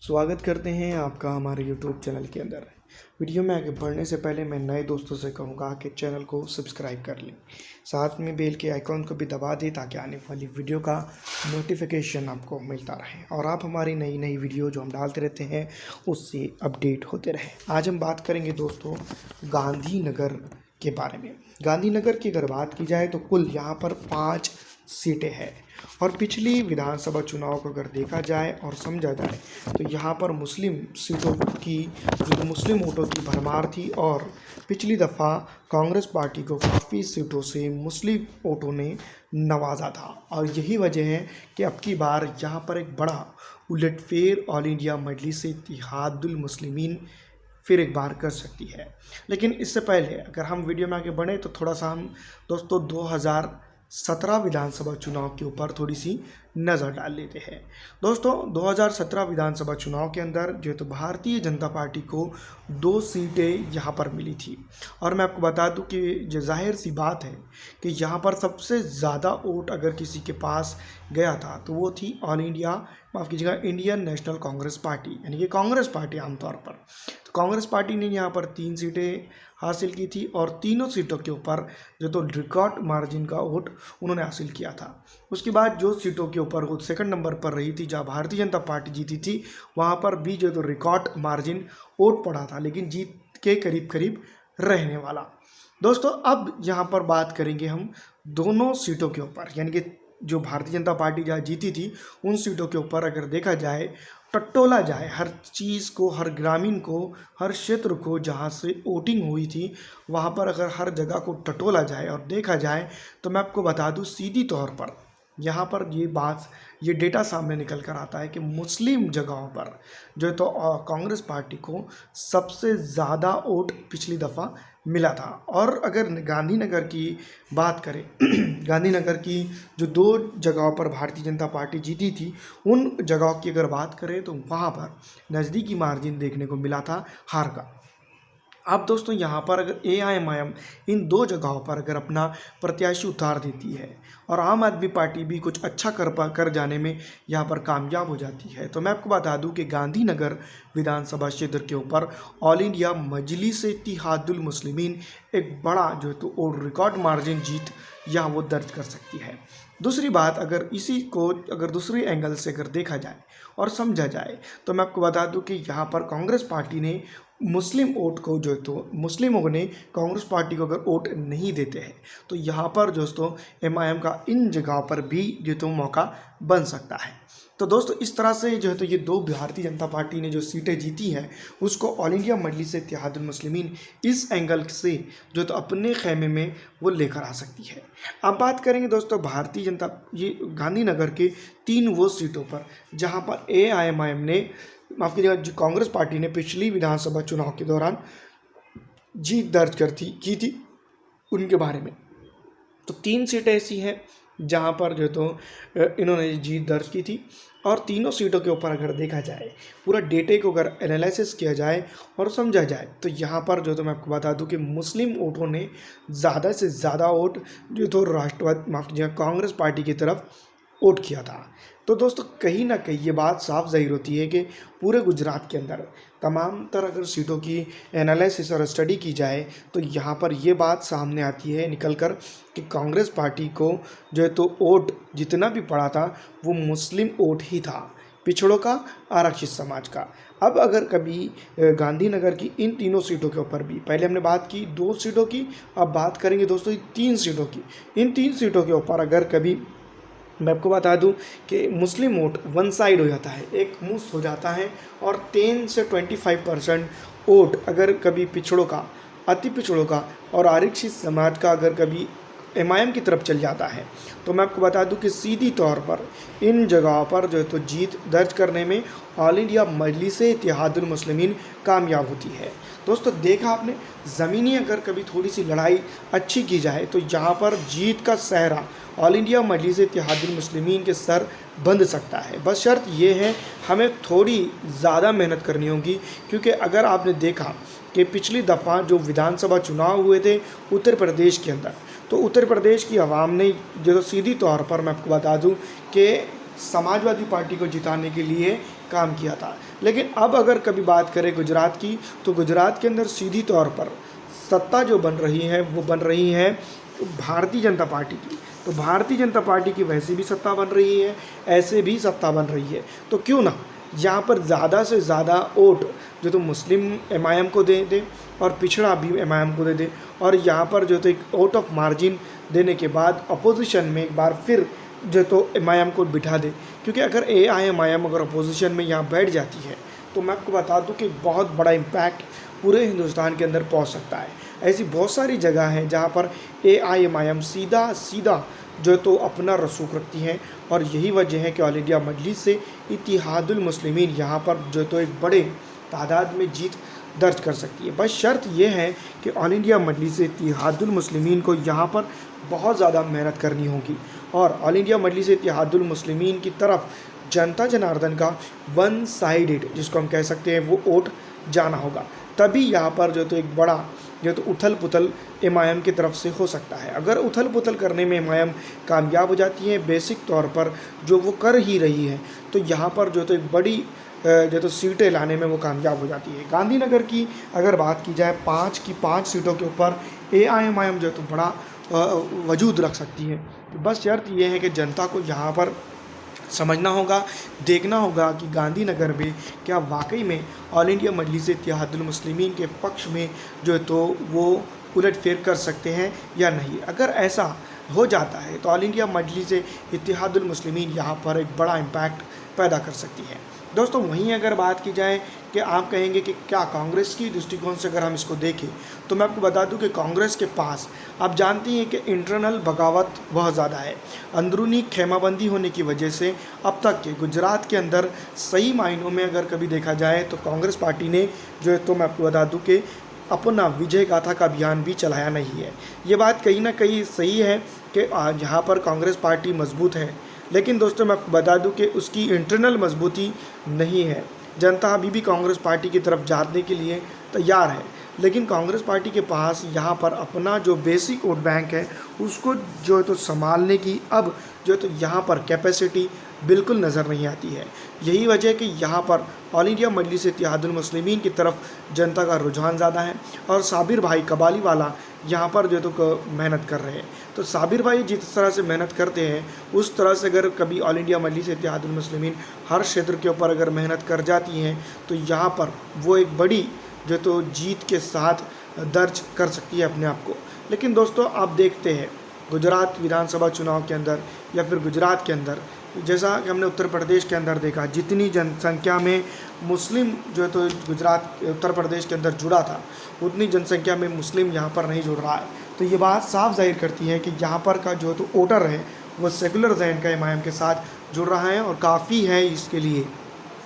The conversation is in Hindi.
स्वागत करते हैं आपका हमारे YouTube चैनल के अंदर। वीडियो में आगे बढ़ने से पहले मैं नए दोस्तों से कहूँगा कि चैनल को सब्सक्राइब कर लें, साथ में बेल के आइकॉन को भी दबा दें ताकि आने वाली वीडियो का नोटिफिकेशन आपको मिलता रहे और आप हमारी नई नई वीडियो जो हम डालते रहते हैं उससे अपडेट होते रहें। आज हम बात करेंगे दोस्तों गांधीनगर के बारे में। गांधीनगर की अगर बात की जाए तो कुल यहाँ पर 5 सीटें हैं और पिछली विधानसभा चुनाव को अगर देखा जाए और समझा जाए तो यहाँ पर मुस्लिम सीटों की जो मुस्लिम वोटों की भरमार थी और पिछली दफ़ा कांग्रेस पार्टी को काफ़ी सीटों से मुस्लिम वोटों ने नवाजा था और यही वजह है कि अब की बार यहाँ पर एक बड़ा उलटफेर ऑल इंडिया मजलिस इत्तेहादुल मुस्लिमीन फिर एक बार कर सकती है। लेकिन इससे पहले अगर हम वीडियो में आगे बढ़े तो थोड़ा सा हम दोस्तों 2017 विधानसभा चुनाव के ऊपर थोड़ी सी नज़र डाल लेते हैं। दोस्तों 2017 विधानसभा चुनाव के अंदर जो तो भारतीय जनता पार्टी को 2 सीटें यहाँ पर मिली थी और मैं आपको बता दूं कि जो जाहिर सी बात है कि यहाँ पर सबसे ज़्यादा वोट अगर किसी के पास गया था तो वो थी ऑल इंडिया माफ़ कीजिएगा इंडियन नेशनल कांग्रेस पार्टी यानी कि कांग्रेस पार्टी आमतौर पर। तो कांग्रेस पार्टी ने यहाँ पर 3 सीटें हासिल की थी और तीनों सीटों के ऊपर जो तो रिकॉर्ड मार्जिन का वोट उन्होंने हासिल किया था। उसके बाद जो सीटों के ऊपर वो सेकंड नंबर पर रही थी जहाँ भारतीय जनता पार्टी जीती थी वहाँ पर भी जो तो रिकॉर्ड मार्जिन वोट पड़ा था लेकिन जीत के करीब करीब रहने वाला। दोस्तों अब यहाँ पर बात करेंगे हम दोनों सीटों के ऊपर यानी कि जो भारतीय जनता पार्टी जहाँ जीती थी उन सीटों के ऊपर अगर देखा जाए टटोला जाए हर चीज़ को, हर ग्रामीण को, हर क्षेत्र को जहाँ से वोटिंग हुई थी वहाँ पर अगर हर जगह को टटोला जाए और देखा जाए तो मैं आपको बता दूँ सीधी तौर पर यहाँ पर ये डेटा सामने निकल कर आता है कि मुस्लिम जगहों पर जो तो कांग्रेस पार्टी को सबसे ज़्यादा वोट पिछली दफ़ा मिला था। और अगर गांधीनगर की बात करें गांधीनगर की जो 2 जगहों पर भारतीय जनता पार्टी जीती थी उन जगहों की अगर बात करें तो वहाँ पर नज़दीकी मार्जिन देखने को मिला था हार का। अब दोस्तों यहाँ पर अगर AIMIM इन 2 जगहों पर अगर अपना प्रत्याशी उतार देती है और आम आदमी पार्टी भी कुछ अच्छा कर जाने में यहाँ पर कामयाब हो जाती है तो मैं आपको बता दूं कि गांधीनगर विधानसभा क्षेत्र के ऊपर ऑल इंडिया मजलिस इत्तेहादुल मुस्लिमीन एक बड़ा जो है तो और रिकॉर्ड मार्जिन जीत यहाँ वो दर्ज कर सकती है। दूसरी बात अगर इसी को अगर दूसरी एंगल से अगर देखा जाए और समझा जाए तो मैं आपको बता दूं कि यहाँ पर कांग्रेस पार्टी ने मुस्लिम वोट को जो तो मुस्लिमों ने कांग्रेस पार्टी को अगर वोट नहीं देते हैं तो यहाँ पर दोस्तों MIM का इन जगहों पर भी जो तो मौका बन सकता है। तो दोस्तों इस तरह से जो है तो ये 2 भारतीय जनता पार्टी ने जो सीटें जीती हैं उसको ऑल इंडिया मजलिस इत्तेहादुल मुस्लिमीन इस एंगल से जो तो अपने खेमे में वो लेकर आ सकती है। अब बात करेंगे दोस्तों भारतीय जनता ये गांधीनगर के 3 वो सीटों पर जहाँ पर AIMIM ने माफ़ कीजिएगा जो कांग्रेस पार्टी ने पिछली विधानसभा चुनाव के दौरान जीत दर्ज की थी उनके बारे में। तो 3 सीटें ऐसी हैं जहां पर जो तो इन्होंने जीत दर्ज की थी और तीनों सीटों के ऊपर अगर देखा जाए पूरा डेटे को अगर एनालिसिस किया जाए और समझा जाए तो यहाँ पर जो तो मैं आपको बता दूं कि मुस्लिम वोटों ने ज़्यादा से ज़्यादा वोट जो तो राष्ट्रवादी माफ़ कीजिएगा कांग्रेस पार्टी की तरफ वोट किया था। तो दोस्तों कहीं ना कहीं ये बात साफ ज़ाहिर होती है कि पूरे गुजरात के अंदर तमाम तरह अगर सीटों की एनालिसिस और स्टडी की जाए तो यहाँ पर ये बात सामने आती है निकल कर कि कांग्रेस पार्टी को जो है तो वोट जितना भी पड़ा था वो मुस्लिम वोट ही था, पिछड़ों का, आरक्षित समाज का। अब अगर कभी गांधीनगर की इन तीनों सीटों के ऊपर भी पहले हमने बात की 2 सीटों की, अब बात करेंगे दोस्तों 3 सीटों की। इन 3 सीटों के ऊपर अगर कभी मैं आपको बता दूं कि मुस्लिम वोट वन साइड हो जाता है, एक मुश्त हो जाता है और 10 से 25% वोट अगर कभी पिछड़ों का, अति पिछड़ों का और आरक्षित समाज का अगर कभी MIM की तरफ चल जाता है तो मैं आपको बता दूं कि सीधी तौर पर इन जगहों पर जो है तो जीत दर्ज करने में ऑल इंडिया मजलिस इत्तेहादुल मुस्लिमीन कामयाब होती है। दोस्तों देखा आपने ज़मीनी अगर कभी थोड़ी सी लड़ाई अच्छी की जाए तो यहाँ पर जीत का सहरा ऑल इंडिया मजलिस इत्तेहादुल मुस्लिमीन के सर बंध सकता है। बस शर्त ये है हमें थोड़ी ज़्यादा मेहनत करनी होगी क्योंकि अगर आपने देखा कि पिछली दफ़ा जो विधानसभा चुनाव हुए थे उत्तर प्रदेश के अंदर तो उत्तर प्रदेश की आवाम ने जो सीधी तौर पर मैं आपको बता दूं कि समाजवादी पार्टी को जिताने के लिए काम किया था। लेकिन अब अगर कभी बात करें गुजरात की, तो गुजरात के अंदर सीधी तौर पर सत्ता जो बन रही है वो बन रही है भारतीय जनता पार्टी की। तो भारतीय जनता पार्टी की वैसे भी सत्ता बन रही है, ऐसे भी सत्ता बन रही है। तो क्यों ना यहाँ पर ज़्यादा से ज़्यादा वोट जो तो मुस्लिम एमआईएम को दे दे और पिछड़ा भी एमआईएम को दे दे, और यहाँ पर जो तो एक आउट ऑफ मार्जिन देने के बाद अपोजिशन में एक बार फिर जो तो एमआईएम को बिठा दे। क्योंकि अगर एआईएमआईएम अगर अपोजिशन में यहाँ बैठ जाती है तो मैं आपको बता दूं कि बहुत बड़ा इम्पैक्ट पूरे हिंदुस्तान के अंदर पहुंच सकता है। ऐसी बहुत सारी जगह हैं जहां पर एआईएमआईएम सीधा जो तो अपना रसूख रखती हैं, और यही वजह है कि ऑल इंडिया मजलिस से इत्तेहादुल मुस्लिमीन यहाँ पर जो तो एक बड़े तादाद में जीत दर्ज कर सकती है। बस शर्त यह है कि ऑल इंडिया मजलिस से इत्तेहादुल मुस्लिमीन को यहाँ पर बहुत ज़्यादा मेहनत करनी होगी, और ऑल इंडिया मजलिस से इत्तेहादुल मुस्लिमीन की तरफ जनता जनार्दन का वन साइडेड जिसको हम कह सकते हैं वो वोट जाना होगा। तभी यहाँ पर जो तो एक बड़ा जो तो उथल पुथल एमआईएम की तरफ से हो सकता है। अगर उथल पुथल करने में एमआईएम कामयाब हो जाती है बेसिक तौर पर जो वो कर ही रही है, तो यहाँ पर जो तो एक बड़ी जो तो सीटें लाने में वो कामयाब हो जाती है। गांधीनगर की अगर बात की जाए 5 की 5 सीटों के ऊपर एआईएमआईएम जो तो बड़ा वजूद रख सकती है। बस शर्त ये है कि जनता को यहाँ पर समझना होगा, देखना होगा कि गांधीनगर में क्या वाकई में ऑल इंडिया मजलिस इत्तेहादुल मुस्लिमीन के पक्ष में जो है तो वो उलटफेर कर सकते हैं या नहीं। अगर ऐसा हो जाता है तो ऑल इंडिया मजलिस इत्तेहादुल मुस्लिमीन यहाँ पर एक बड़ा इम्पैक्ट पैदा कर सकती है। दोस्तों वहीं अगर बात की जाए कि आप कहेंगे कि क्या कांग्रेस की दृष्टिकोण से अगर हम इसको देखें, तो मैं आपको बता दूं कि कांग्रेस के पास आप जानती हैं कि इंटरनल बगावत बहुत ज़्यादा है। अंदरूनी खेमाबंदी होने की वजह से अब तक के गुजरात के अंदर सही मायनों में अगर कभी देखा जाए तो कांग्रेस पार्टी ने जो है तो मैं आपको बता दूँ कि अपना विजय गाथा का अभियान भी चलाया नहीं है। ये बात कहीं ना कहीं सही है कि यहाँ पर कांग्रेस पार्टी मजबूत है, लेकिन दोस्तों मैं आपको बता दूं कि उसकी इंटरनल मजबूती नहीं है। जनता अभी भी कांग्रेस पार्टी की तरफ जाने के लिए तैयार है, लेकिन कांग्रेस पार्टी के पास यहाँ पर अपना जो बेसिक वोट बैंक है उसको जो है तो संभालने की अब जो है तो यहाँ पर कैपेसिटी बिल्कुल नज़र नहीं आती है। यही वजह है कि यहाँ पर ऑल इंडिया मजलिस इत्तेहादुल मुस्लिमीन की तरफ जनता का रुझान ज़्यादा है, और साबिर भाई कबाली वाला यहाँ पर जो तो मेहनत कर रहे हैं। तो साबिर भाई जिस तरह से मेहनत करते हैं उस तरह से अगर कभी ऑल इंडिया मजलिस इत्तेहादुल मुस्लिमीन हर क्षेत्र के ऊपर अगर मेहनत कर जाती हैं तो यहाँ पर वो एक बड़ी जो तो जीत के साथ दर्ज कर सकती है अपने आप को। लेकिन दोस्तों आप देखते हैं गुजरात विधानसभा चुनाव के अंदर या फिर गुजरात के अंदर, जैसा कि हमने उत्तर प्रदेश के अंदर देखा, जितनी जनसंख्या में मुस्लिम जो है तो गुजरात उत्तर प्रदेश के अंदर जुड़ा था उतनी जनसंख्या में मुस्लिम यहाँ पर नहीं जुड़ रहा है। तो ये बात साफ जाहिर करती है कि यहाँ पर का जो तो वोटर है वो सेकुलर जहन का एमआईएम के साथ जुड़ रहा है, और काफ़ी है इसके लिए